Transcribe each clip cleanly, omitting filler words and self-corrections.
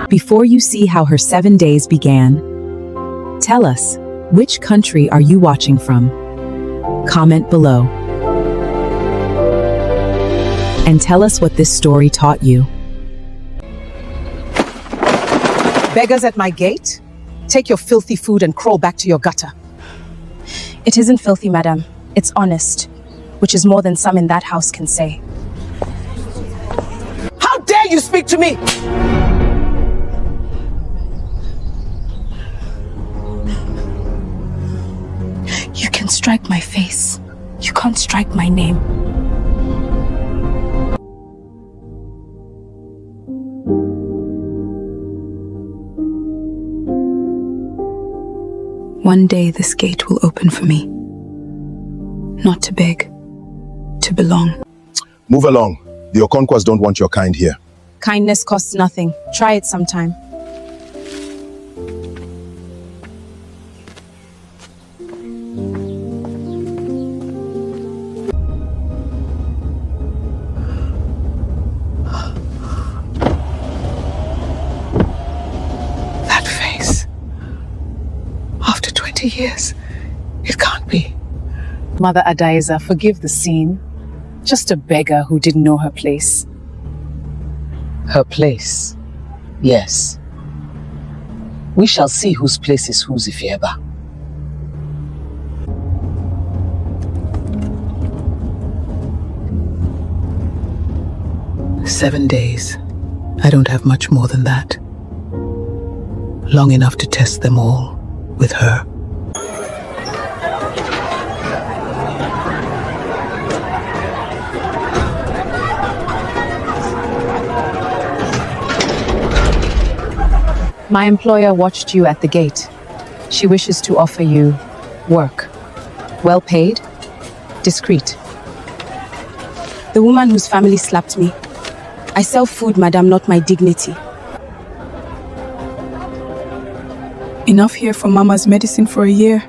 Before you see how her 7 days began, tell us, which country are you watching from? Comment below. And tell us what this story taught you. Beggars at my gate? Take your filthy food and crawl back to your gutter. It isn't filthy, madam. It's honest, which is more than some in that house can say. How dare you speak to me? You can strike my face. You can't strike my name. One day this gate will open for me. Not to beg, to belong. Move along. The Okonkwas don't want your kind here. Kindness costs nothing. Try it sometime. That face. After 20 years, it can't be. Mother Adaiza, forgive the scene. Just a beggar who didn't know her place. Her place? Yes. We shall see whose place is whose, Ifieba. "7 days. I don't have much more than that. Long enough to test them all with her. My employer watched you at the gate. She wishes to offer you work. Well paid, discreet. The woman whose family slapped me. I sell food, madam, not my dignity. Enough here for Mama's medicine for a year.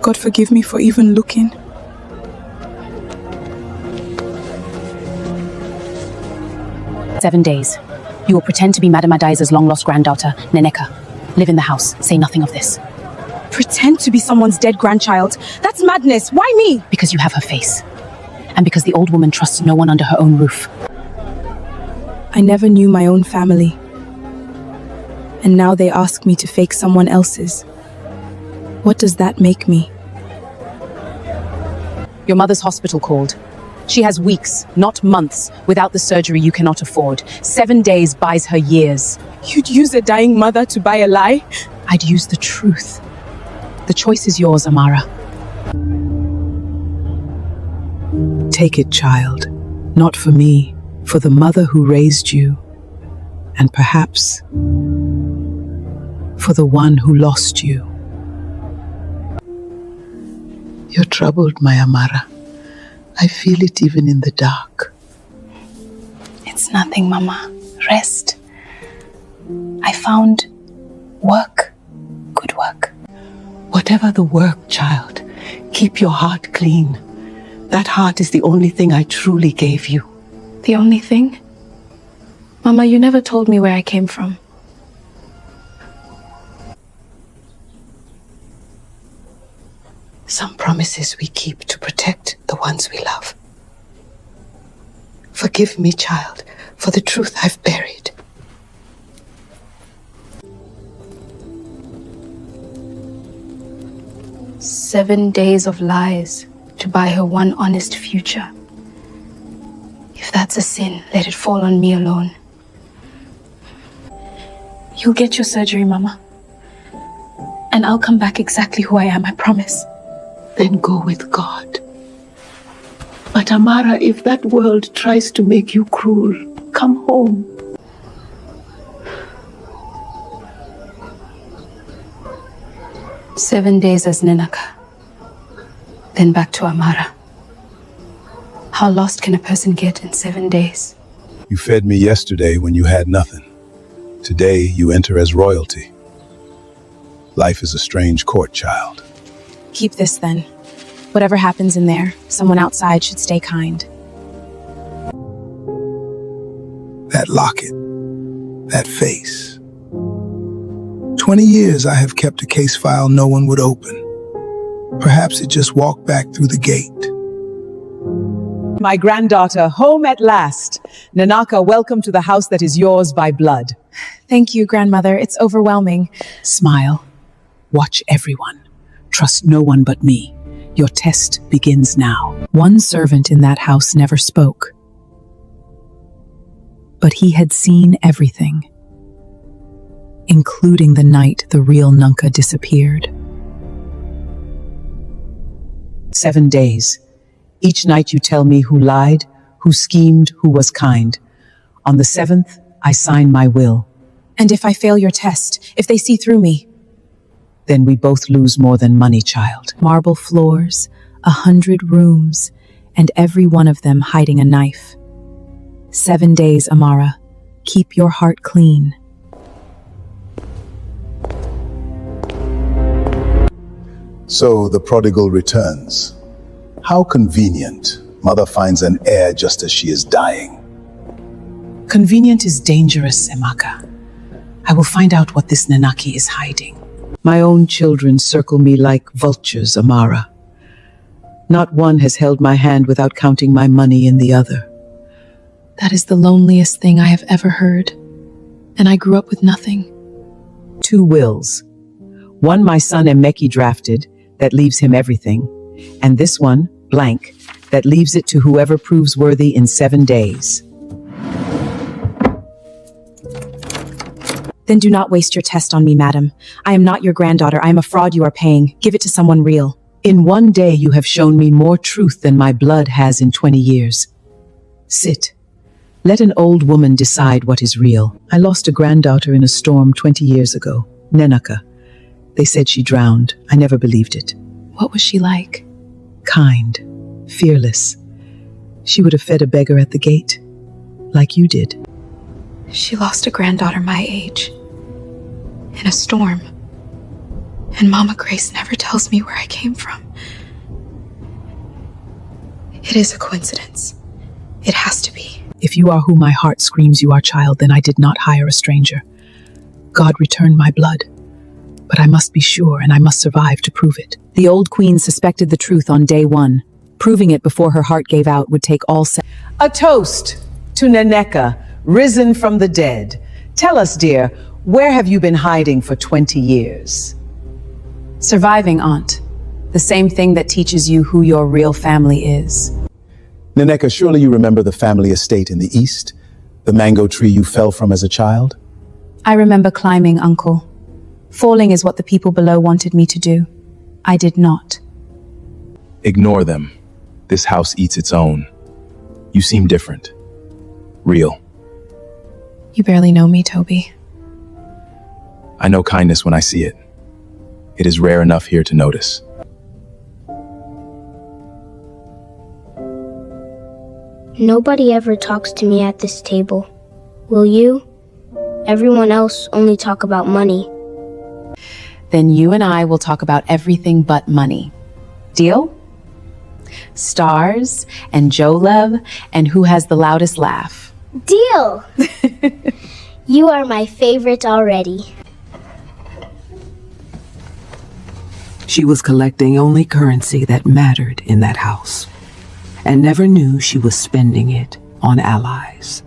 God forgive me for even looking. "7 days. You will pretend to be Madam Adaiza's long-lost granddaughter, Neneka. Live in the house. Say nothing of this." Pretend to be someone's dead grandchild? That's madness. Why me? Because you have her face. And because the old woman trusts no one under her own roof. I never knew my own family. And now they ask me to fake someone else's. What does that make me? Your mother's hospital called. She has weeks, not months, without the surgery you cannot afford. 7 days buys her years. You'd use a dying mother to buy a lie? I'd use the truth. The choice is yours, Amara. Take it, child. Not for me, for the mother who raised you. And perhaps for the one who lost you. You're troubled, my Amara. I feel it even in the dark. It's nothing, Mama. Rest. I found work. Good work. Whatever the work, child, keep your heart clean. That heart is the only thing I truly gave you. The only thing? Mama, you never told me where I came from. Some promises we keep to protect the ones we love. Forgive me, child, for the truth I've buried. "7 days of lies to buy her one honest future. If that's a sin, let it fall on me alone. You'll get your surgery, Mama. And I'll come back exactly who I am, I promise. Then go with God. But Amara, if that world tries to make you cruel, come home. "7 days as Nenaka, then back to Amara. How lost can a person get in 7 days? You fed me yesterday when you had nothing. Today you enter as royalty. Life is a strange court, child. Keep this then. Whatever happens in there, someone outside should stay kind. That locket, that face. 20 years I have kept a case file no one would open. Perhaps it just walked back through the gate. My granddaughter, home at last. Nanaka, welcome to the house that is yours by blood. Thank you, grandmother. It's overwhelming. Smile. Watch everyone. Trust no one but me. Your test begins now. One servant in that house never spoke. But he had seen everything, including the night the real Nunca disappeared. 7 days. Each night you tell me who lied, who schemed, who was kind. On the 7th, I sign my will. And if I fail your test, if they see through me? Then we both lose more than money, child. Marble floors, 100 rooms, and every one of them hiding a knife. 7 days, Amara. Keep your heart clean. So the prodigal returns. How convenient. Mother finds an heir just as she is dying. Convenient is dangerous, Emaka. I will find out what this Nanaki is hiding. My own children circle me like vultures, Amara. Not one has held my hand without counting my money in the other. That is the loneliest thing I have ever heard. And I grew up with nothing. 2 wills. One my son Emeki drafted, that leaves him everything. And this one, blank, that leaves it to whoever proves worthy in 7 days. Then do not waste your test on me, madam. I am not your granddaughter. I am a fraud you are paying. Give it to someone real. In 1 day you have shown me more truth than my blood has in 20 years. Sit. Let an old woman decide what is real. I lost a granddaughter in a storm 20 years ago, Nenaka. They said she drowned. I never believed it. What was she like? Kind, fearless. She would have fed a beggar at the gate, like you did. She lost a granddaughter my age. In a storm. And Mama Grace never tells me where I came from. It is a coincidence. It has to be. If you are who my heart screams you are, child, then I did not hire a stranger. God returned my blood. But I must be sure, and I must survive to prove it. The old queen suspected the truth on day 1. Proving it before her heart gave out would take all A toast to Neneka, risen from the dead. Tell us, dear, where have you been hiding for 20 years? Surviving, Aunt. The same thing that teaches you who your real family is. Neneka, surely you remember the family estate in the east? The mango tree you fell from as a child? I remember climbing, Uncle. Falling is what the people below wanted me to do. I did not. Ignore them. This house eats its own. You seem different. Real. You barely know me, Toby. I know kindness when I see it. It is rare enough here to notice. Nobody ever talks to me at this table. Will you? Everyone else only talk about money. Then you and I will talk about everything but money. Deal? Stars and Jolev and who has the loudest laugh. Deal! You are my favorite already. She was collecting only currency that mattered in that house, and never knew she was spending it on allies.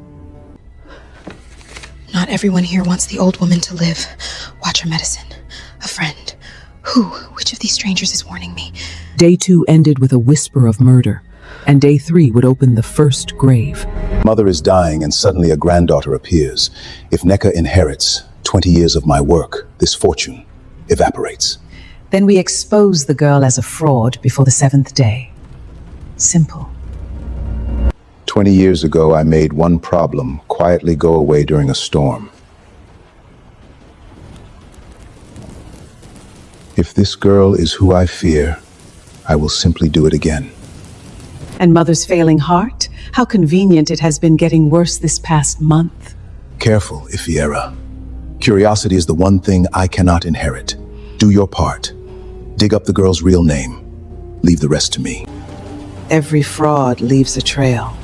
Not everyone here wants the old woman to live. Watch her medicine. A friend. Who? Which of these strangers is warning me? Day 2 ended with a whisper of murder, and day 3 would open the first grave. Mother is dying and suddenly a granddaughter appears. If Neka inherits 20 years of my work, this fortune evaporates. Then we expose the girl as a fraud before the 7th day. Simple. 20 years ago, I made one problem quietly go away during a storm. If this girl is who I fear, I will simply do it again. And Mother's failing heart? How convenient it has been getting worse this past month. Careful, Ifiera. Curiosity is the one thing I cannot inherit. Do your part. Dig up the girl's real name. Leave the rest to me. Every fraud leaves a trail.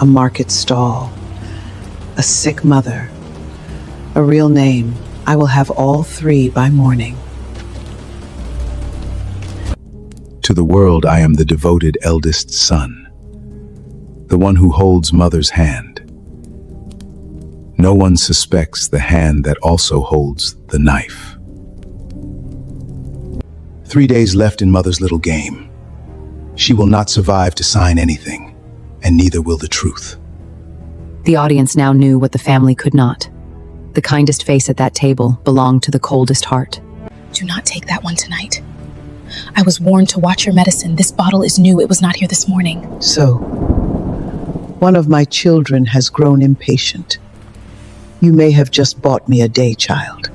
A market stall. A sick mother. A real name. I will have all 3 by morning. To the world, I am the devoted eldest son, the one who holds mother's hand. No one suspects the hand that also holds the knife. 3 days left in mother's little game. She will not survive to sign anything, and neither will the truth. The audience now knew what the family could not. The kindest face at that table belonged to the coldest heart. Do not take that one tonight. I was warned to watch your medicine. This bottle is new. It was not here this morning. So, one of my children has grown impatient. You may have just bought me a day, child.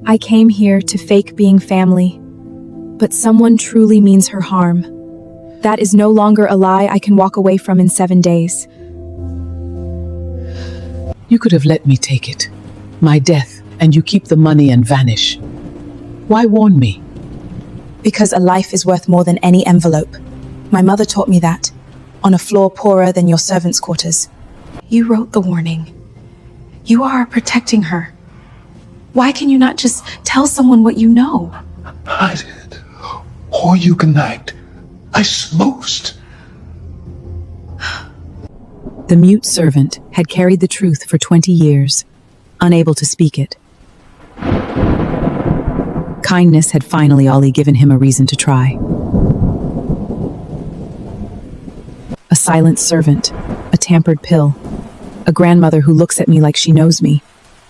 I came here to fake being family, but someone truly means her harm. That is no longer a lie I can walk away from in 7 days. You could have let me take it. My death, and you keep the money and vanish. Why warn me? Because a life is worth more than any envelope. My mother taught me that, on a floor poorer than your servants' quarters. You wrote the warning. You are protecting her. Why can you not just tell someone what you know? I did. Or you connived. I smoked. The mute servant had carried the truth for 20 years, unable to speak it. Kindness had finally only given him a reason to try. A silent servant, a tampered pill, a grandmother who looks at me like she knows me.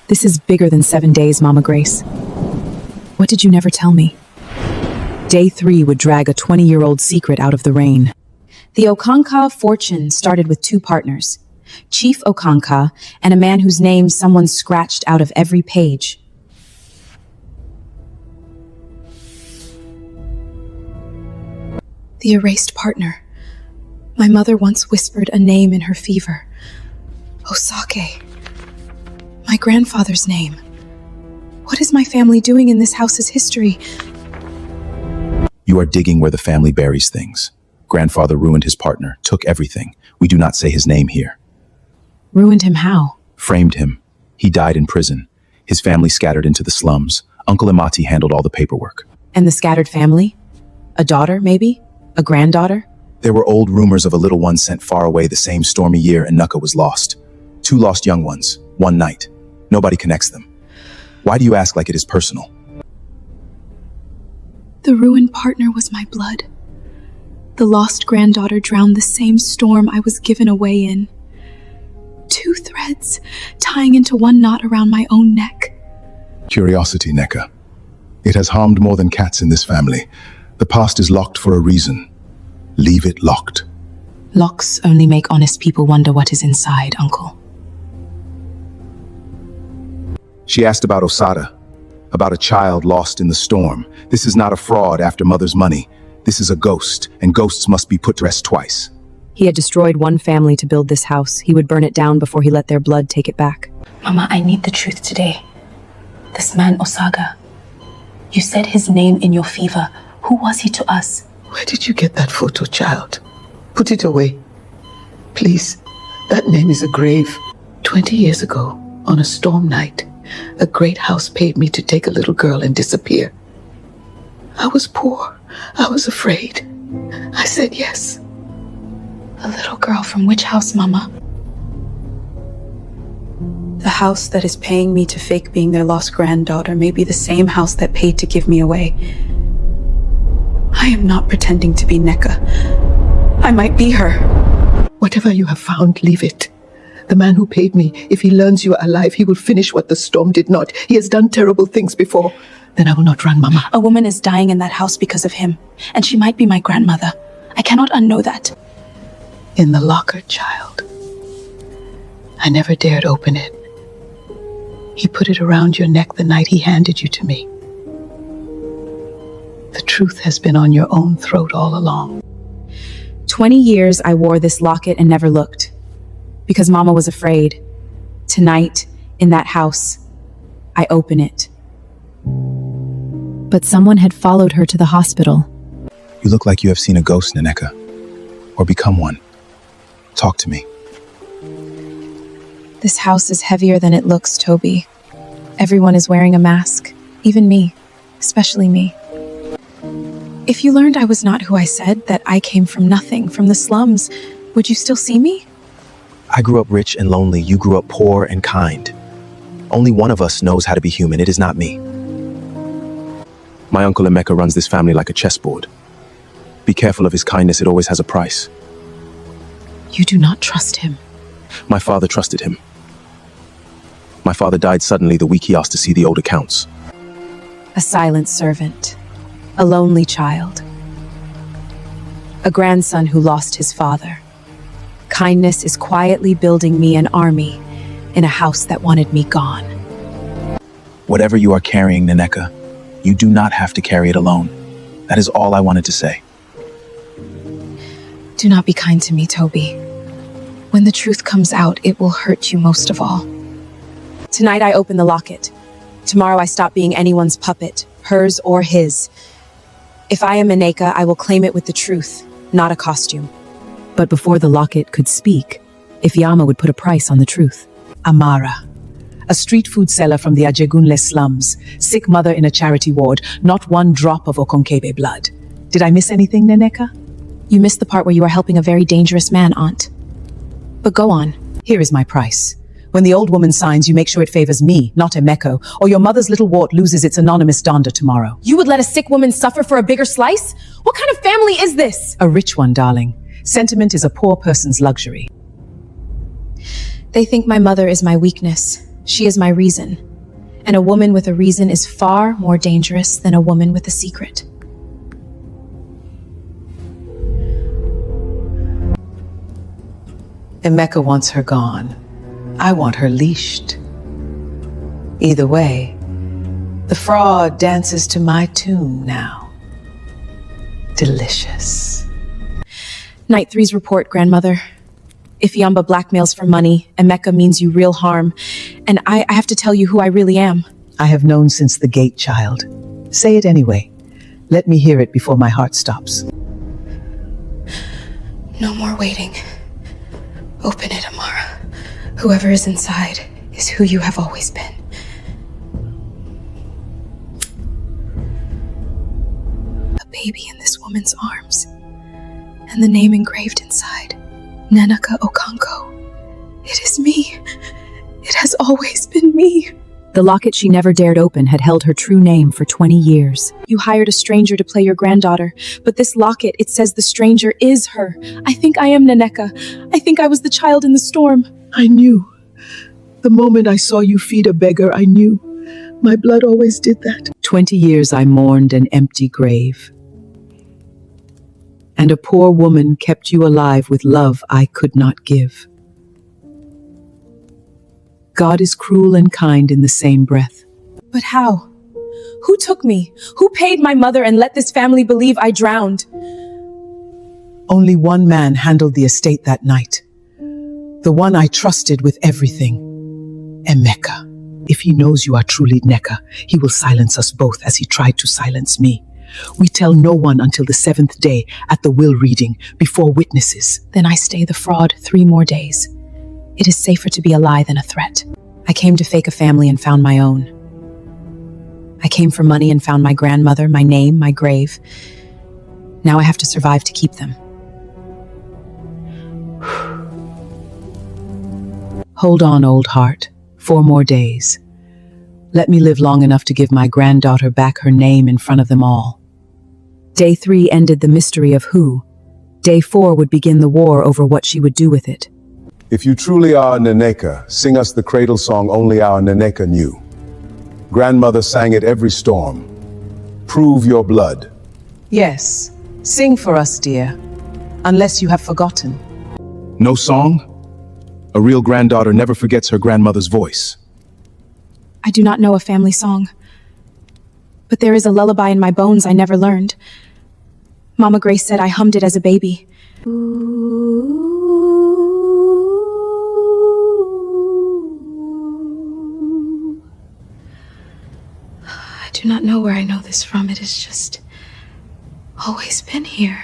This is bigger than 7 days, Mama Grace. What did you never tell me? Day 3 would drag a 20-year-old secret out of the rain. The Okanka fortune started with 2 partners, Chief Okanka and a man whose name someone scratched out of every page. The erased partner. My mother once whispered a name in her fever. Osake. My grandfather's name. What is my family doing in this house's history? You are digging where the family buries things. Grandfather ruined his partner, took everything. We do not say his name here. Ruined him how? Framed him. He died in prison. His family scattered into the slums. Uncle Imati handled all the paperwork. And the scattered family? A daughter, maybe? A granddaughter? There were old rumors of a little one sent far away the same stormy year, and Nuka was lost. 2 lost young ones, one night. Nobody connects them. Why do you ask like it is personal? The ruined partner was my blood. The lost granddaughter drowned the same storm I was given away in. 2 threads tying into one knot around my own neck. Curiosity, Neka. It has harmed more than cats in this family. The past is locked for a reason. Leave it locked. Locks only make honest people wonder what is inside, Uncle. She asked about Osada, about a child lost in the storm. This is not a fraud after mother's money. This is a ghost, and ghosts must be put to rest twice. He had destroyed one family to build this house. He would burn it down before he let their blood take it back. Mama, I need the truth today. This man, Osaga. You said his name in your fever. Who was he to us? Where did you get that photo, child? Put it away. Please, that name is a grave. 20 years ago, on a storm night, a great house paid me to take a little girl and disappear. I was poor. I was afraid. I said yes. A little girl from which house, Mama? The house that is paying me to fake being their lost granddaughter may be the same house that paid to give me away. I am not pretending to be Neka. I might be her. Whatever you have found, leave it. The man who paid me, if he learns you are alive, he will finish what the storm did not. He has done terrible things before. Then I will not run, Mama. A woman is dying in that house because of him, and she might be my grandmother. I cannot unknow that. In the locker, child. I never dared open it. He put it around your neck the night he handed you to me. The truth has been on your own throat all along. 20 years I wore this locket and never looked. Because Mama was afraid. Tonight, in that house, I open it. But someone had followed her to the hospital. You look like you have seen a ghost, Naneka. Or become one. Talk to me. This house is heavier than it looks, Toby. Everyone is wearing a mask, even me, especially me. If you learned I was not who I said, that I came from nothing, from the slums, would you still see me? I grew up rich and lonely. You grew up poor and kind. Only one of us knows how to be human. It is not me. My uncle Emeka runs this family like a chessboard. Be careful of his kindness. It always has a price. You do not trust him. My father trusted him. My father died suddenly the week he asked to see the old accounts. A silent servant. A lonely child. A grandson who lost his father. Kindness is quietly building me an army in a house that wanted me gone. Whatever you are carrying, Nneka, you do not have to carry it alone. That is all I wanted to say. Do not be kind to me, Toby. When the truth comes out, it will hurt you most of all. Tonight I open the locket. Tomorrow I stop being anyone's puppet, hers or his. If I am Nneka, I will claim it with the truth, not a costume. But before the locket could speak, Ifeoma would put a price on the truth. Amara, a street food seller from the Ajegunle slums, sick mother in a charity ward, not one drop of Okonkebe blood. Did I miss anything, Nneka? You missed the part where you are helping a very dangerous man, Aunt. But go on. Here is my price. When the old woman signs, you make sure it favors me, not Emeko, or your mother's little wart loses its anonymous donder tomorrow. You would let a sick woman suffer for a bigger slice? What kind of family is this? A rich one, darling. Sentiment is a poor person's luxury. They think my mother is my weakness. She is my reason. And a woman with a reason is far more dangerous than a woman with a secret. Emeka wants her gone. I want her leashed. Either way, the fraud dances to my tune now. Delicious. Night 3's report, grandmother. Ifeoma blackmails for money, Emeka means you real harm, and I have to tell you who I really am. I have known since the gate, child. Say it anyway. Let me hear it before my heart stops. No more waiting. Open it, Amara. Whoever is inside is who you have always been. A baby in this woman's arms, and the name engraved inside, Nneka Okonkwo. It is me. It has always been me. The locket she never dared open had held her true name for 20 years. You hired a stranger to play your granddaughter, but this locket, it says the stranger is her. I think I am Nneka. I think I was the child in the storm. I knew. The moment I saw you feed a beggar, I knew. My blood always did that. 20 years I mourned an empty grave. And a poor woman kept you alive with love I could not give. God is cruel and kind in the same breath. But how? Who took me? Who paid my mother and let this family believe I drowned? Only one man handled the estate that night. The one I trusted with everything. Emeka. If he knows you are truly Nneka, he will silence us both as he tried to silence me. We tell no one until the 7th day at the will reading, before witnesses. Then I stay the fraud 3 more days. It is safer to be a lie than a threat. I came to fake a family and found my own. I came for money and found my grandmother, my name, my grave. Now I have to survive to keep them. Hold on, old heart. 4 more days. Let me live long enough to give my granddaughter back her name in front of them all. Day 3 ended the mystery of who. Day 4 would begin the war over what she would do with it. If you truly are Nneka, sing us the cradle song only our Nneka knew. Grandmother sang it every storm. Prove your blood. Yes, sing for us, dear. Unless you have forgotten. No song? A real granddaughter never forgets her grandmother's voice. I do not know a family song. But there is a lullaby in my bones I never learned. Mama Grace said I hummed it as a baby. I do not know where I know this from. It has just always been here.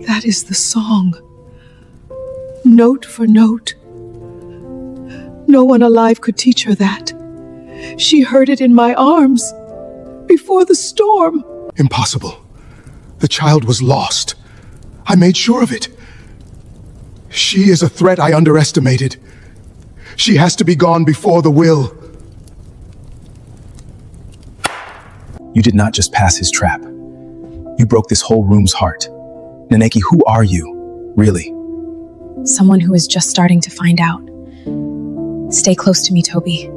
That is the song. Note for note, No one alive could teach her that. She heard it in my arms before the storm. Impossible. The child was lost. I made sure of it. She is a threat I underestimated. She has to be gone before the will. You did not just pass his trap. You broke this whole room's heart. Neneki, who are you, really? Someone who is just starting to find out. Stay close to me, Toby.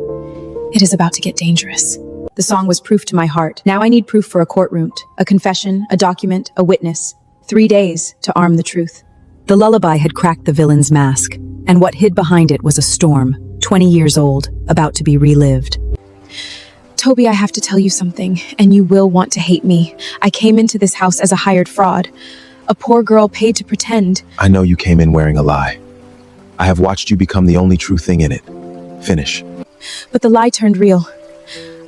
It is about to get dangerous. The song was proof to my heart. Now I need proof for a courtroom, a confession, a document, a witness. 3 days to arm the truth. The lullaby had cracked the villain's mask, and what hid behind it was a storm, 20 years old, about to be relived. Toby, I have to tell you something, and you will want to hate me. I came into this house as a hired fraud. A poor girl paid to pretend. I know you came in wearing a lie. I have watched you become the only true thing in it. Finish. But the lie turned real.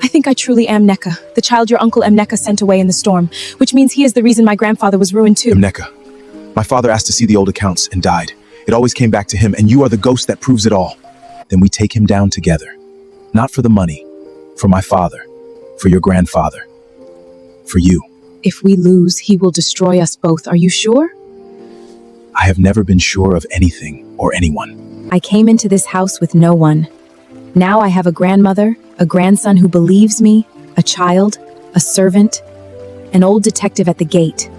I think I truly am Neka, the child your uncle Mneka sent away in the storm, which means he is the reason my grandfather was ruined too. Mneka. My father asked to see the old accounts and died. It always came back to him, and you are the ghost that proves it all. Then we take him down together. Not for the money. For my father. For your grandfather. For you. If we lose, he will destroy us both. Are you sure? I have never been sure of anything or anyone. I came into this house with no one. Now I have a grandmother, a grandson who believes me, a child, a servant, an old detective at the gate.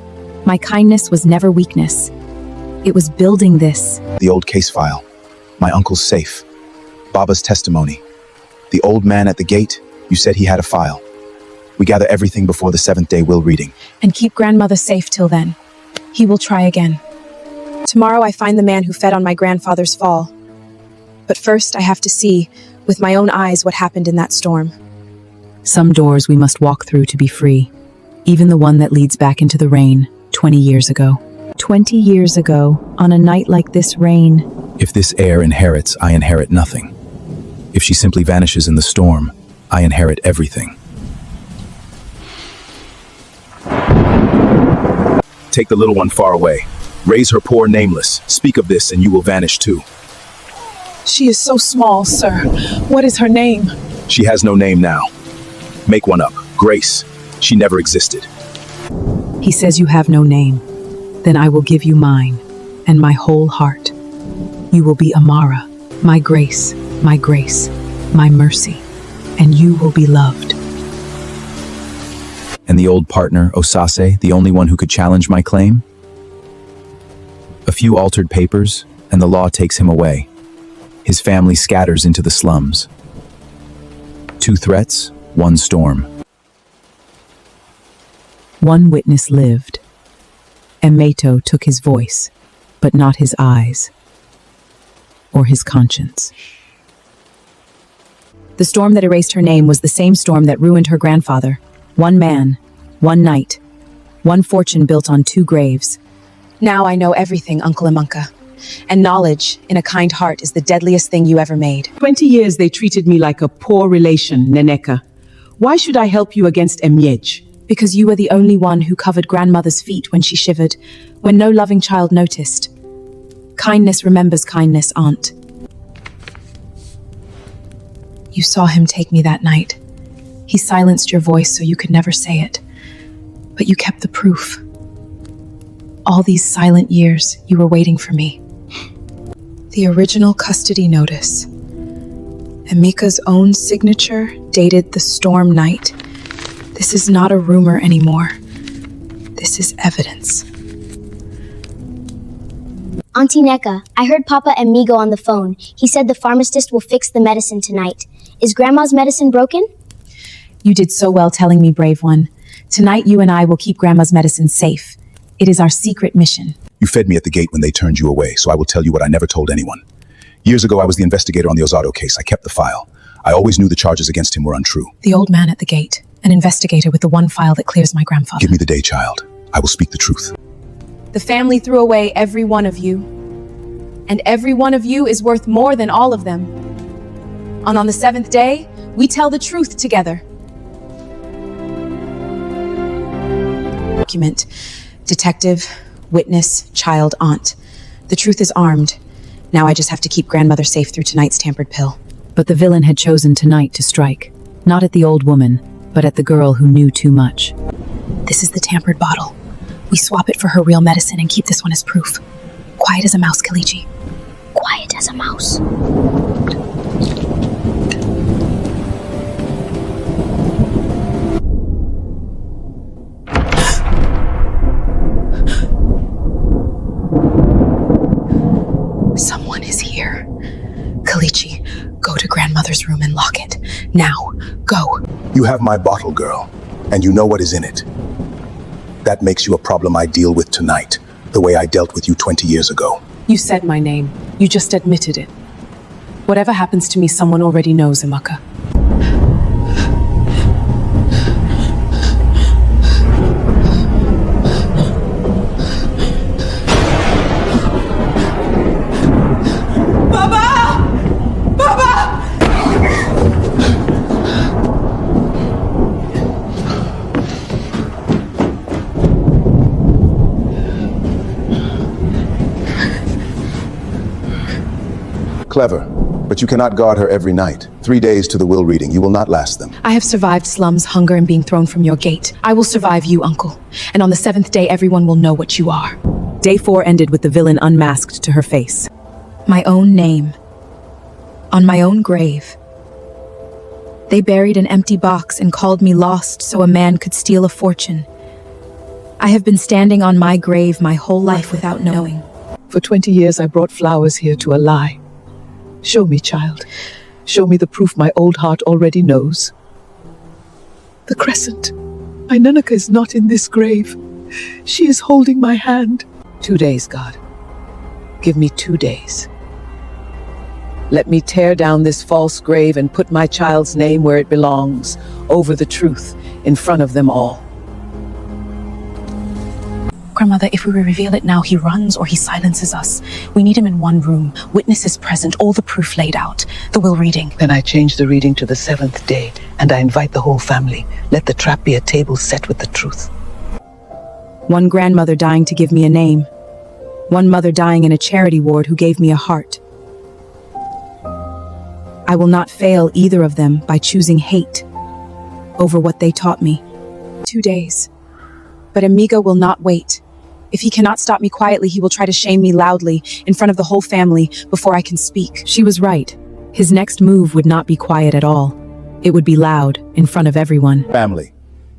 My kindness was never weakness. It was building this. The old case file. My uncle's safe. Baba's testimony. The old man at the gate, you said he had a file. We gather everything before the 7th day will reading. And keep grandmother safe till then. He will try again. Tomorrow I find the man who fed on my grandfather's fall. But first I have to see, with my own eyes, what happened in that storm. Some doors we must walk through to be free. Even the one that leads back into the rain, 20 years ago. 20 years ago, on a night like this rain. If this heir inherits, I inherit nothing. If she simply vanishes in the storm, I inherit everything. Take the little one far away. Raise her poor nameless. Speak of this and you will vanish too. She is so small, sir. What is her name? She has no name now. Make one up. Grace. She never existed. He says you have no name. Then I will give you mine, and my whole heart. You will be Amara, my grace, my mercy, and you will be loved. And the old partner, Osase, the only one who could challenge my claim? A few altered papers, and the law takes him away. His family scatters into the slums. 2 threats, 1 storm. One witness lived. Emeto took his voice, but not his eyes, or his conscience. The storm that erased her name was the same storm that ruined her grandfather. 1 man, 1 night, 1 fortune built on 2 graves. Now I know everything, Uncle Amunka. And knowledge in a kind heart is the deadliest thing you ever made. 20 years they treated me like a poor relation, Neneka. Why should I help you against Emyej? Because you were the only one who covered grandmother's feet when she shivered, when no loving child noticed. Kindness remembers kindness, aunt. You saw him take me that night. He silenced your voice so you could never say it. But you kept the proof. All these silent years, you were waiting for me. The original custody notice. Emika's own signature, dated the storm night. This is not a rumor anymore. This is evidence. Auntie Neka, I heard Papa and Migo on the phone. He said the pharmacist will fix the medicine tonight. Is Grandma's medicine broken? You did so well telling me, brave one. Tonight you and I will keep Grandma's medicine safe. It is our secret mission. You fed me at the gate when they turned you away, so I will tell you what I never told anyone. Years ago, I was the investigator on the Osato case. I kept the file. I always knew the charges against him were untrue. The old man at the gate, an investigator with the one file that clears my grandfather. Give me the day, child. I will speak the truth. The family threw away every one of you. And every one of you is worth more than all of them. And on the 7th day, we tell the truth together. Document. Detective, witness, child, aunt. The truth is armed. Now I just have to keep grandmother safe through tonight's tampered pill. But the villain had chosen tonight to strike, not at the old woman, but at the girl who knew too much. This is the tampered bottle. We swap it for her real medicine and keep this one as proof. Quiet as a mouse, Kalichi. Quiet as a mouse. Someone is here. Kalichi, go to grandmother's room and lock it. Now, go. You have my bottle, girl, and you know what is in it. That makes you a problem I deal with tonight, the way I dealt with you 20 years ago. You said my name. You just admitted it. Whatever happens to me, someone already knows, Amaka. Clever, but you cannot guard her every night. 3 days to the will reading. You will not last them. I have survived slums, hunger, and being thrown from your gate. I will survive you, uncle. And on the 7th day, everyone will know what you are. Day 4 ended with the villain unmasked to her face. My own name. On my own grave. They buried an empty box and called me lost so a man could steal a fortune. I have been standing on my grave my whole life without knowing. For 20 years I brought flowers here to a lie. Show me, child. Show me the proof my old heart already knows. The crescent. My Nanaka is not in this grave. She is holding my hand. 2 days, God. Give me 2 days. Let me tear down this false grave and put my child's name where it belongs, over the truth, in front of them all. Grandmother, if we reveal it now, he runs or he silences us. We need him in one room, witnesses present, all the proof laid out, the will reading. Then I change the reading to the 7th day, and I invite the whole family. Let the trap be a table set with the truth. One grandmother dying to give me a name. One mother dying in a charity ward who gave me a heart. I will not fail either of them by choosing hate over what they taught me. 2 days. But Amigo will not wait. If he cannot stop me quietly, he will try to shame me loudly in front of the whole family before I can speak. She was right. His next move would not be quiet at all. It would be loud in front of everyone. Family,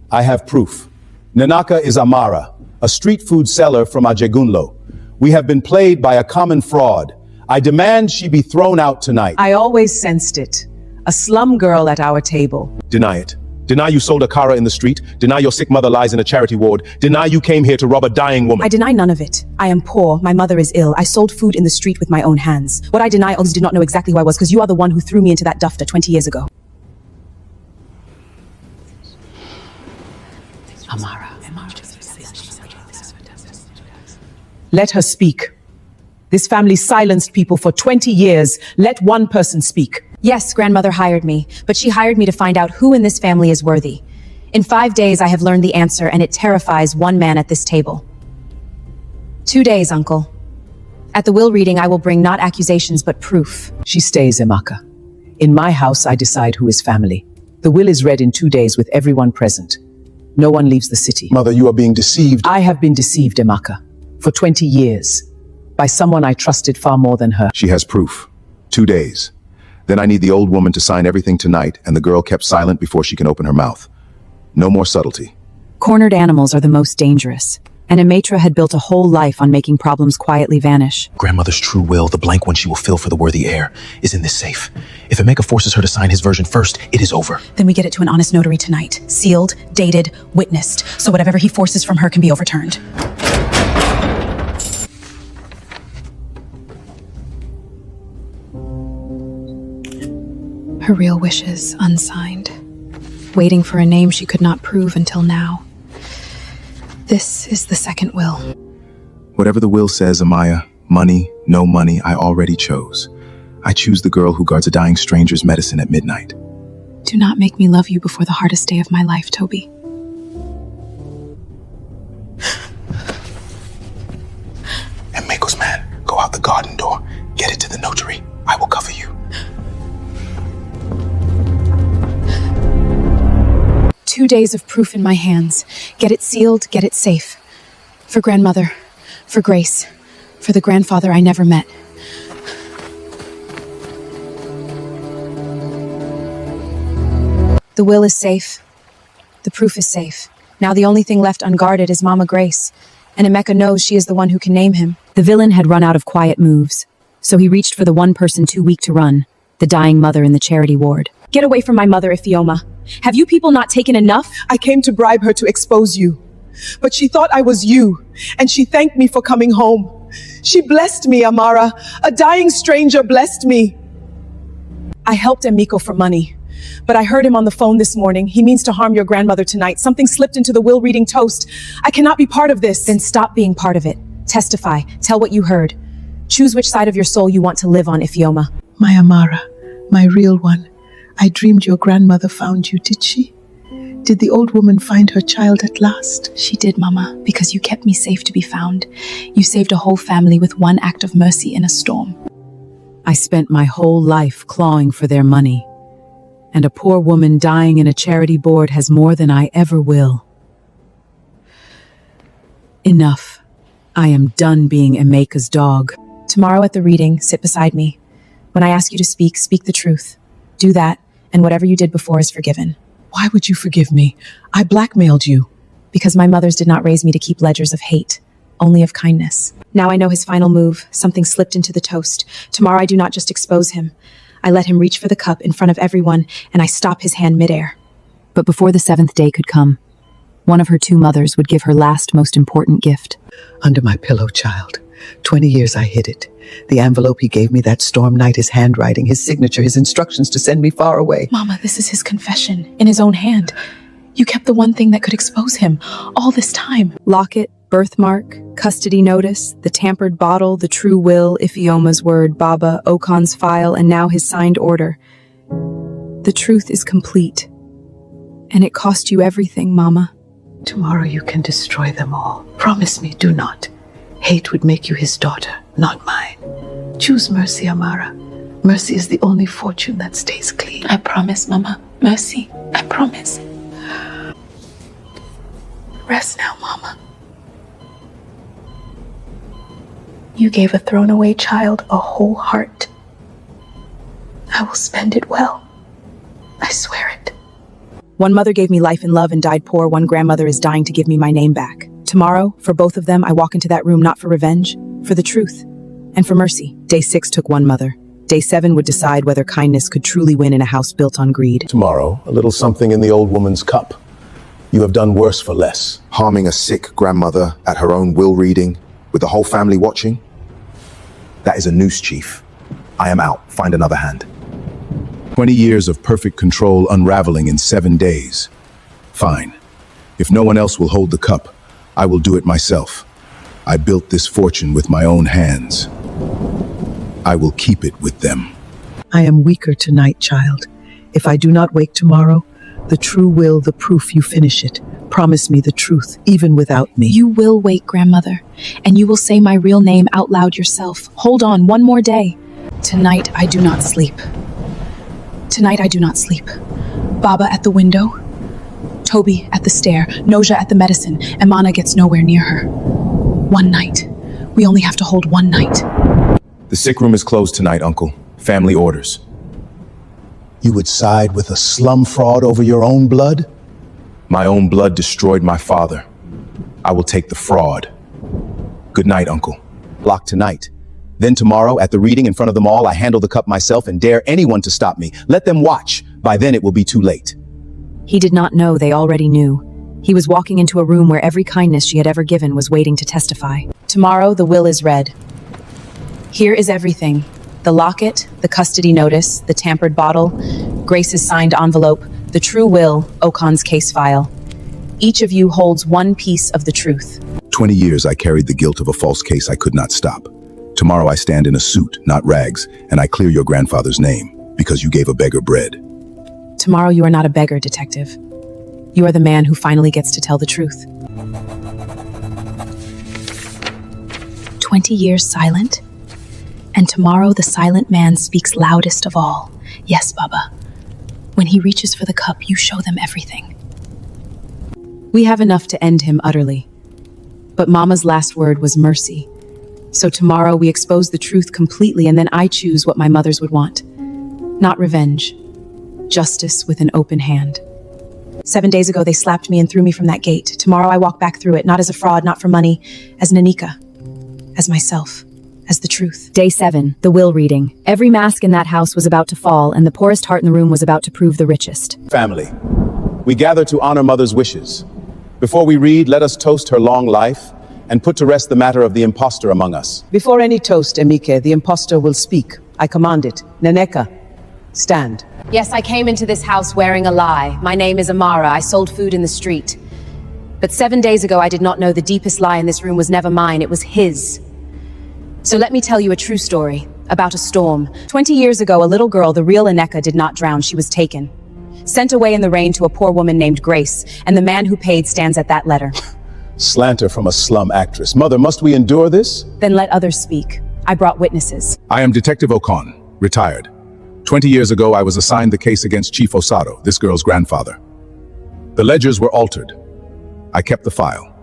I have proof. Nanaka is Amara, a street food seller from Ajegunlo. We have been played by a common fraud. I demand she be thrown out tonight. I always sensed it. A slum girl at our table. Deny it. Deny you sold a Kara in the street. Deny your sick mother lies in a charity ward. Deny you came here to rob a dying woman. I deny none of it. I am poor. My mother is ill. I sold food in the street with my own hands. What I deny, others did not know exactly who I was, because you are the one who threw me into that dufter 20 years ago. Amara. Let her speak. This family silenced people for 20 years. Let one person speak. Yes, grandmother hired me, but she hired me to find out who in this family is worthy. In 5 days, I have learned the answer, and it terrifies one man at this table. 2 days, uncle. At the will reading, I will bring not accusations, but proof. She stays, Emaka. In my house, I decide who is family. The will is read in 2 days with everyone present. No one leaves the city. Mother, you are being deceived. I have been deceived, Emaka, for 20 years, by someone I trusted far more than her. She has proof. 2 days. Then I need the old woman to sign everything tonight, and the girl kept silent before she can open her mouth. No more subtlety. Cornered animals are the most dangerous, and Amaitra had built a whole life on making problems quietly vanish. Grandmother's true will, the blank one she will fill for the worthy heir, is in this safe. If Emeka forces her to sign his version first, it is over. Then we get it to an honest notary tonight. Sealed, dated, witnessed. So whatever he forces from her can be overturned. Her real wishes, unsigned. Waiting for a name she could not prove until now. This is the second will. Whatever the will says, Amaya, money, no money, I already chose. I choose the girl who guards a dying stranger's medicine at midnight. Do not make me love you before the hardest day of my life, Toby. And Mako's man, go out the garden door. Get it to the notary. I will cover you. 2 days of proof in my hands. Get it sealed, get it safe. For grandmother, for Grace, for the grandfather I never met. The will is safe. The proof is safe. Now the only thing left unguarded is Mama Grace, and Emeka knows she is the one who can name him. The villain had run out of quiet moves, so he reached for the one person too weak to run, the dying mother in the charity ward. Get away from my mother, Ifeoma. Have you people not taken enough? I came to bribe her to expose you. But she thought I was you, and she thanked me for coming home. She blessed me, Amara. A dying stranger blessed me. I helped Emiko for money, but I heard him on the phone this morning. He means to harm your grandmother tonight. Something slipped into the will-reading toast. I cannot be part of this. Then stop being part of it. Testify. Tell what you heard. Choose which side of your soul you want to live on, Ifeoma. My Amara, my real one. I dreamed your grandmother found you, did she? Did the old woman find her child at last? She did, Mama, because you kept me safe to be found. You saved a whole family with one act of mercy in a storm. I spent my whole life clawing for their money, and a poor woman dying in a charity board has more than I ever will. Enough. I am done being Emeka's dog. Tomorrow at the reading, sit beside me. When I ask you to speak, speak the truth. Do that, and whatever you did before is forgiven. Why would you forgive me? I blackmailed you. Because my mothers did not raise me to keep ledgers of hate, only of kindness. Now I know his final move. Something slipped into the toast. Tomorrow I do not just expose him. I let him reach for the cup in front of everyone, and I stop his hand midair. But before the 7th day could come, one of her 2 mothers would give her last most important gift. Under my pillow, child. 20 years I hid it. The envelope he gave me that storm night, his handwriting, his signature, his instructions to send me far away. Mama, this is his confession, in his own hand. You kept the one thing that could expose him all this time. Locket, birthmark, custody notice, the tampered bottle, the true will, Ifeoma's word, Baba, Okan's file, and now his signed order. The truth is complete. And it cost you everything, Mama. Tomorrow you can destroy them all. Promise me, do not. Hate would make you his daughter, not mine. Choose mercy, Amara. Mercy is the only fortune that stays clean. I promise, Mama. Mercy. I promise. Rest now, Mama. You gave a thrown-away child a whole heart. I will spend it well. I swear it. One mother gave me life and love and died poor. One grandmother is dying to give me my name back. Tomorrow, for both of them, I walk into that room not for revenge, for the truth, and for mercy. Day 6 took one mother. Day 7 would decide whether kindness could truly win in a house built on greed. Tomorrow, a little something in the old woman's cup. You have done worse for less. Harming a sick grandmother at her own will reading, with the whole family watching? That is a noose, Chief. I am out. Find another hand. 20 years of perfect control unraveling in 7 days. Fine. If no one else will hold the cup, I will do it myself. I built this fortune with my own hands. I will keep it with them. I am weaker tonight, child. If I do not wake tomorrow, the true will, the proof, you finish it. Promise me the truth, even without me. You will wake, Grandmother, and you will say my real name out loud yourself. Hold on, one more day. Tonight I do not sleep. Tonight I do not sleep. Baba at the window, Toby at the stair, Noja at the medicine, and Mana gets nowhere near her. One night. We only have to hold one night. The sick room is closed tonight, Uncle. Family orders. You would side with a slum fraud over your own blood? My own blood destroyed my father. I will take the fraud. Good night, Uncle. Lock tonight. Then tomorrow, at the reading in front of them all, I handle the cup myself and dare anyone to stop me. Let them watch. By then it will be too late. He did not know they already knew. He was walking into a room where every kindness she had ever given was waiting to testify. Tomorrow, the will is read. Here is everything. The locket, the custody notice, the tampered bottle, Grace's signed envelope, the true will, Okan's case file. Each of you holds one piece of the truth. 20 years I carried the guilt of a false case I could not stop. Tomorrow I stand in a suit, not rags, and I clear your grandfather's name, because you gave a beggar bread. Tomorrow you are not a beggar, detective. You are the man who finally gets to tell the truth. 20 years silent, and tomorrow the silent man speaks loudest of all. Yes, Baba. When he reaches for the cup, you show them everything. We have enough to end him utterly. But Mama's last word was mercy. So tomorrow we expose the truth completely, and then I choose what my mothers would want. Not revenge. Justice with an open hand. 7 days ago, they slapped me and threw me from that gate. Tomorrow I walk back through it, not as a fraud, not for money, as Nanika, as myself, as the truth. Day 7, the will reading. Every mask in that house was about to fall, and the poorest heart in the room was about to prove the richest. Family, we gather to honor Mother's wishes. Before we read, let us toast her long life and put to rest the matter of the impostor among us. Before any toast, Emike, the impostor will speak. I command it. Neneka, stand. Yes, I came into this house wearing a lie. My name is Amara. I sold food in the street. But 7 days ago, I did not know the deepest lie in this room was never mine. It was his. So let me tell you a true story about a storm. 20 years ago, a little girl, the real Aneka, did not drown. She was taken. Sent away in the rain to a poor woman named Grace, and the man who paid stands at that letter. Slander from a slum actress. Mother, must we endure this? Then let others speak. I brought witnesses. I am Detective Okon, retired. 20 years ago, I was assigned the case against Chief Osado, this girl's grandfather. The ledgers were altered. I kept the file.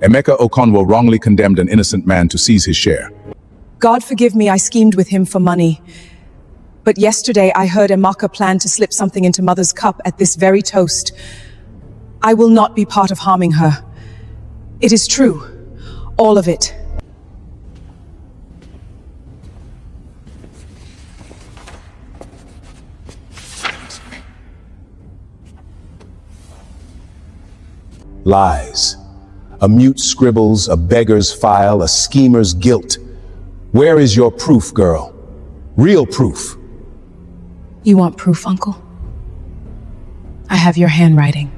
Emeka Okonwo wrongly condemned an innocent man to seize his share. God forgive me, I schemed with him for money. But yesterday I heard Emeka plan to slip something into Mother's cup at this very toast. I will not be part of harming her. It is true. All of it. Lies. A mute scribbles, a beggar's file, a schemer's guilt. Where is your proof, girl? Real proof. You want proof, Uncle? I have your handwriting.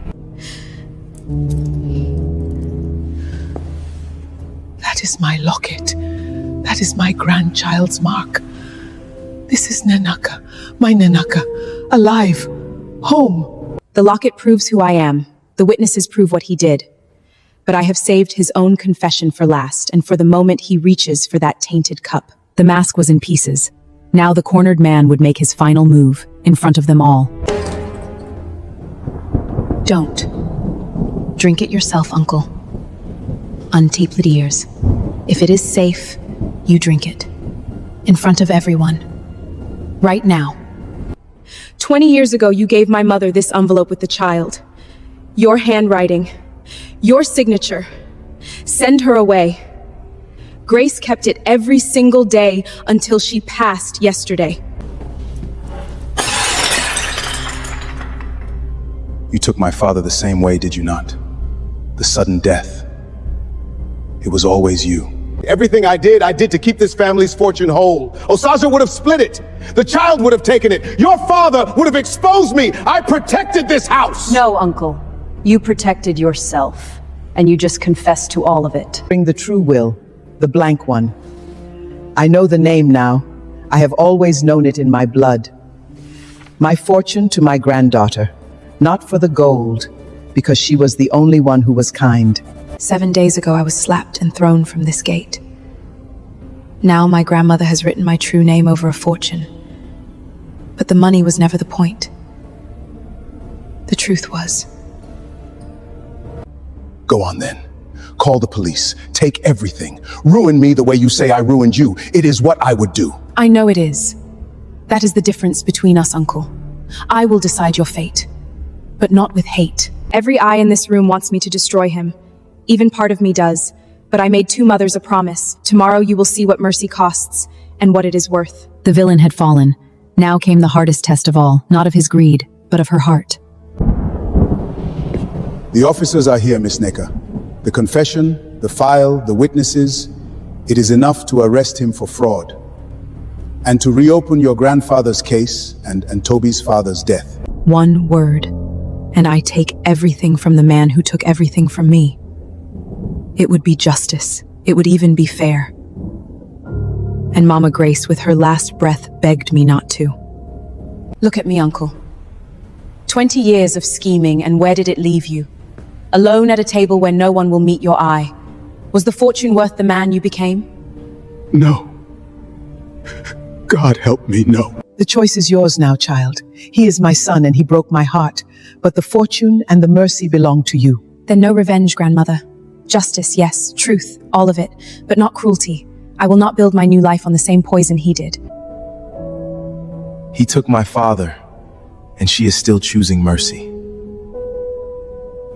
That is my locket. That is my grandchild's mark. This is Nanaka, my Nanaka, alive, home. The locket proves who I am. The witnesses prove what he did. But I have saved his own confession for last, and for the moment he reaches for that tainted cup. The mask was in pieces. Now the cornered man would make his final move, in front of them all. Don't. Drink it yourself, Uncle. Untape the ears. If it is safe, you drink it. In front of everyone. Right now. 20 years ago, you gave my mother this envelope with the child. Your handwriting. Your signature. Send her away. Grace kept it every single day until she passed yesterday. You took my father the same way, did you not? The sudden death. It was always you. Everything I did to keep this family's fortune whole. Osaja would have split it. The child would have taken it. Your father would have exposed me. I protected this house. No, Uncle. You protected yourself, and you just confessed to all of it. Bring the true will, the blank one. I know the name now. I have always known it in my blood. My fortune to my granddaughter, not for the gold, because she was the only one who was kind. 7 days ago, I was slapped and thrown from this gate. Now my grandmother has written my true name over a fortune. But the money was never the point. The truth was. Go on then. Call the police. Take everything. Ruin me the way you say I ruined you. It is what I would do. I know it is. That is the difference between us, Uncle. I will decide your fate, but not with hate. Every eye in this room wants me to destroy him. Even part of me does. But I made two mothers a promise. Tomorrow you will see what mercy costs and what it is worth. The villain had fallen. Now came the hardest test of all, not of his greed, but of her heart. The officers are here, Miss Neka. The confession, the file, the witnesses. It is enough to arrest him for fraud. And to reopen your grandfather's case and Toby's father's death. One word, and I take everything from the man who took everything from me. It would be justice. It would even be fair. And Mama Grace, with her last breath, begged me not to. Look at me, Uncle. 20 years of scheming, and where did it leave you? Alone at a table where no one will meet your eye. Was the fortune worth the man you became? No. God help me, no. The choice is yours now, child. He is my son and he broke my heart, but the fortune and the mercy belong to you. Then no revenge, grandmother. Justice, yes, truth, all of it, but not cruelty. I will not build my new life on the same poison he did. He took my father, and she is still choosing mercy.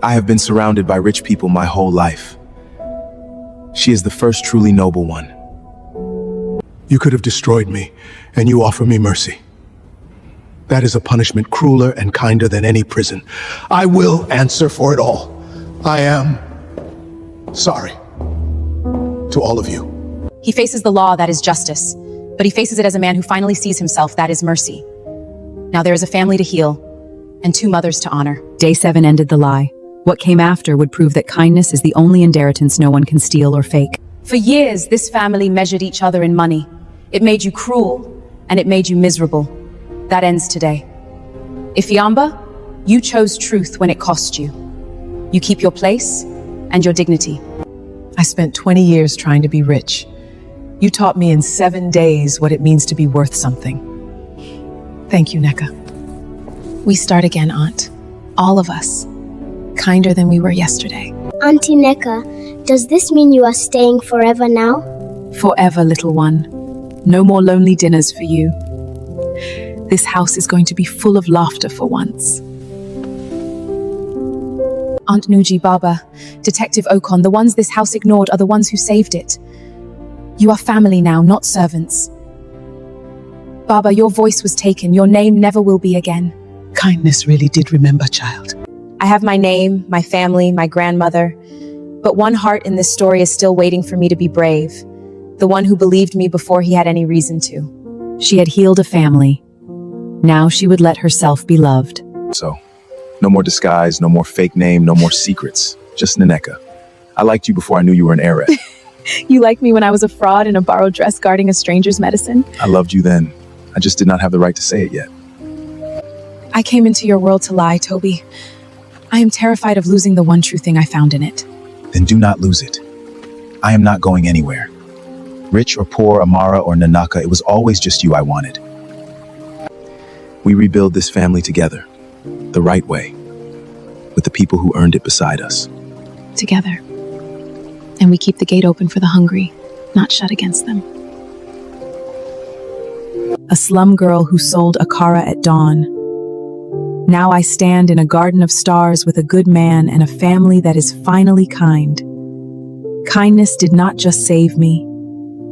I have been surrounded by rich people my whole life. She is the first truly noble one. You could have destroyed me, and you offer me mercy. That is a punishment crueler and kinder than any prison. I will answer for it all. I am sorry to all of you. He faces the law, that is justice. But he faces it as a man who finally sees himself, that is mercy. Now there is a family to heal, and 2 mothers to honor. Day 7 ended the lie. What came after would prove that kindness is the only inheritance no one can steal or fake. For years, this family measured each other in money. It made you cruel, and it made you miserable. That ends today. Ifyamba, you chose truth when it cost you. You keep your place and your dignity. I spent 20 years trying to be rich. You taught me in 7 days what it means to be worth something. Thank you, Neka. We start again, Aunt. All of us. Kinder than we were yesterday. Auntie Neka, does this mean you are staying forever now? Forever, little one. No more lonely dinners for you. This house is going to be full of laughter for once. Aunt Nuji, Baba, Detective Okon, the ones this house ignored are the ones who saved it. You are family now, not servants. Baba, your voice was taken. Your name never will be again. Kindness really did remember, child. I have my name, my family, my grandmother. But one heart in this story is still waiting for me to be brave. The one who believed me before he had any reason to. She had healed a family. Now she would let herself be loved. So, no more disguise, no more fake name, no more secrets. Just Naneka. I liked you before I knew you were an heiress. You liked me when I was a fraud in a borrowed dress guarding a stranger's medicine? I loved you then. I just did not have the right to say it yet. I came into your world to lie, Toby. I am terrified of losing the one true thing I found in it. Then do not lose it. I am not going anywhere. Rich or poor, Amara or Nanaka, it was always just you I wanted. We rebuild this family together, the right way, with the people who earned it beside us. Together. And we keep the gate open for the hungry, not shut against them. A slum girl who sold akara at dawn. Now I stand in a garden of stars with a good man and a family that is finally kind. Kindness did not just save me,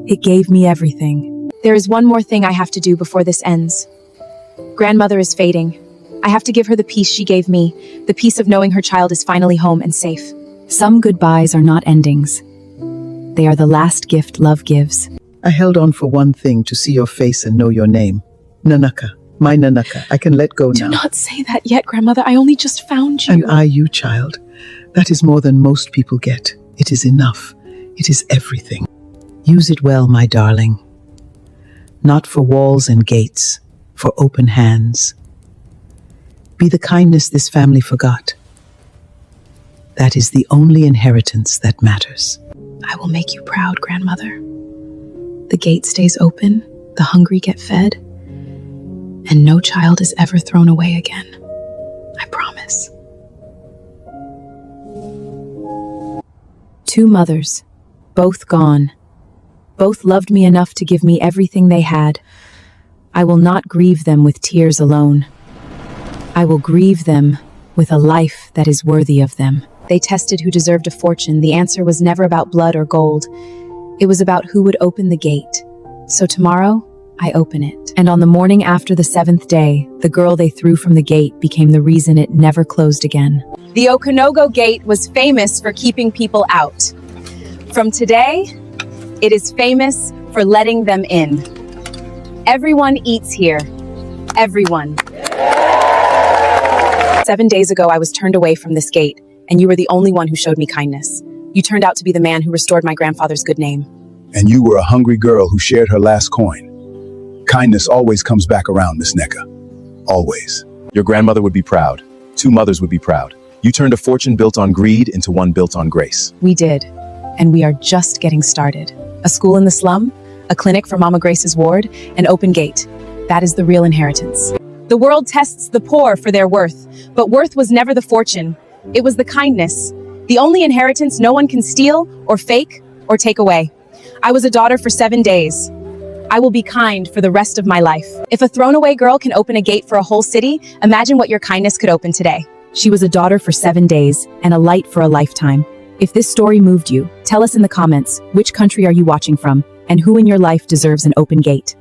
it gave me everything. There is one more thing I have to do before this ends. Grandmother is fading. I have to give her the peace she gave me, the peace of knowing her child is finally home and safe. Some goodbyes are not endings. They are the last gift love gives. I held on for one thing, to see your face and know your name. Nanaka, my Nanaka. I can let go now. Do not say that yet, Grandmother. I only just found you. And I you, child. That is more than most people get. It is enough. It is everything. Use it well, my darling. Not for walls and gates, for open hands. Be the kindness this family forgot. That is the only inheritance that matters. I will make you proud, Grandmother. The gate stays open, the hungry get fed, and no child is ever thrown away again. I promise. 2 mothers, both gone. Both loved me enough to give me everything they had. I will not grieve them with tears alone. I will grieve them with a life that is worthy of them. They tested who deserved a fortune. The answer was never about blood or gold. It was about who would open the gate. So tomorrow, I open it. And on the morning after the 7th day, the girl they threw from the gate became the reason it never closed again. The Okonogo Gate was famous for keeping people out. From today, it is famous for letting them in. Everyone eats here. Everyone. 7 days ago, I was turned away from this gate, and you were the only one who showed me kindness. You turned out to be the man who restored my grandfather's good name. And you were a hungry girl who shared her last coin. Kindness always comes back around, Miss Neka. Always. Your grandmother would be proud. 2 mothers would be proud. You turned a fortune built on greed into one built on grace. We did, and we are just getting started. A school in the slum, a clinic for Mama Grace's ward, an open gate. That is the real inheritance. The world tests the poor for their worth, but worth was never the fortune. It was the kindness. The only inheritance no one can steal or fake or take away. I was a daughter for 7 days. I will be kind for the rest of my life. If a thrown-away girl can open a gate for a whole city, imagine what your kindness could open today. She was a daughter for 7 days and a light for a lifetime. If this story moved you, tell us in the comments, which country are you watching from, and who in your life deserves an open gate?